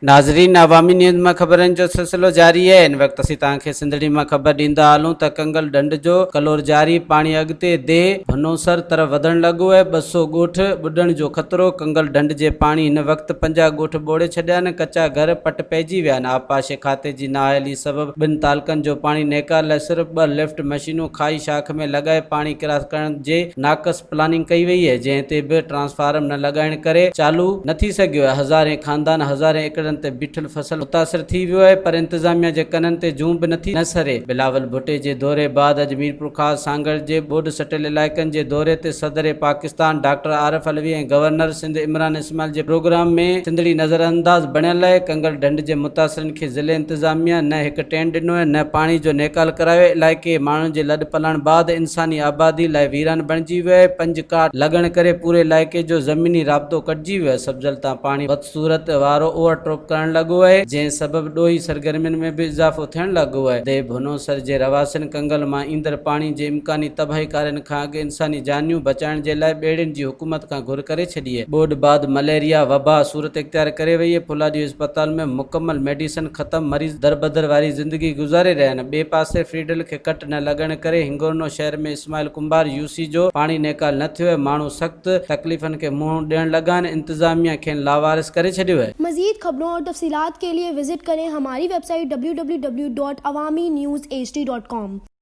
नाज़रीन, अवामी न्यूज़ में खबरन जो सिलसिलो जारी है। इन वक्त असीं तव्हांखे सिंधड़ी में खबर ॾींदा हलूं त कंगल ढंढ जो क़लौर जारी पाणी अॻते दे भनोसर तरफ़ वधण लॻो है। 200 ॻोठ ॿुॾण जो खतरो। कंगल ढंढ जे पाणी हिन वक्त 50 ॻोठ ॿोड़े छॾिया आहिनि। कचा घर पट पइजी विया आहिनि। आबपाशी खाते जी नाअहली सबबि ॿिनि तालुकनि जो पाणी नेकाल लाइ सिर्फ़ 2 लिफ्ट मशीनूं खाई शाख में लॻाए पाणी क्रॉस करण जे नाक़स प्लानिंग कई वई है, जंहिं ते बि ट्रांसफार्म न लॻाइण करे चालू न थी सघियो है। हज़ारे खानदान हज़ारे एकड़नि ते बीठल फसल मुतासिर थी वियो है, पर इंतजामिया जे कननि ते जूं बि नथी न सरे। बिलावल भुट्टे जे दौरे बाद अजमीरपुर खां सांगड़ जे ॿोॾ सटियल इलाइक़नि जे दौरे ते सदर पाकिस्तान डॉक्टर आरिफ अलवी ऐं गवर्नर सिंध इमरान इस्माइल जे प्रोग्राम में सिंधड़ी नज़रअंदाज बणियल आहे। कंगल ढंढ जे मुतासिरनि खे ज़िले इंतजामिया न हिकु टेंट ॾिनो है, न पाणी जो नेकाल करायो। इलाइक़े माण्हुनि जे लॾ पलण बाद इंसानी आबादी लाइ वीरान बणिजी वियो आहे। 5 काट लॻण करे पूरे इलाइक़े जो ज़मीनी राब्तो कटिजी वियो आहे। सब्जल तां पाणी बदसूरत वारो ओवरड्रॉप करण लॻो आहे, जंहिं सबबि ॾोही सरगर्मियुनि में बि इज़ाफ़ो थियण लॻो आहे। दे भनोसर जे रवासिन कंगल मां ईंदड़ पाणी जे इम्कानी तबाही कारनि खां अॻु इंसानी जानियूं बचाइण जे लाइ ॿेड़ियुनि जी हुकूमत खां घुर करे छॾी आहे। ॿोॾ बाद मलेरिया वबा सूरत इख्तियार करे वई है। फुलादी अस्पताल में मुकम्मल मेडिसिन ख़त्म, मरीज़ दरबदर वारी ज़िंदगी गुज़ारे रहिया आहिनि। ॿिए पासे फ्रीडल खे कट न लॻण करे हिंगोरनो शहर में इस्माइल कुंभार यूसी जो पाणी नेकाल न थियो है। माण्हू सख़्त तकलीफ़नि खे मुंहुं ॾियण लॻा आहिनि। इंतजामिया खे लावारिस करे छॾियो है। मज़ीद खबरों और तफसीलात के लिए विजिट करें हमारी वेबसाइट www.awamiNewsHD.com।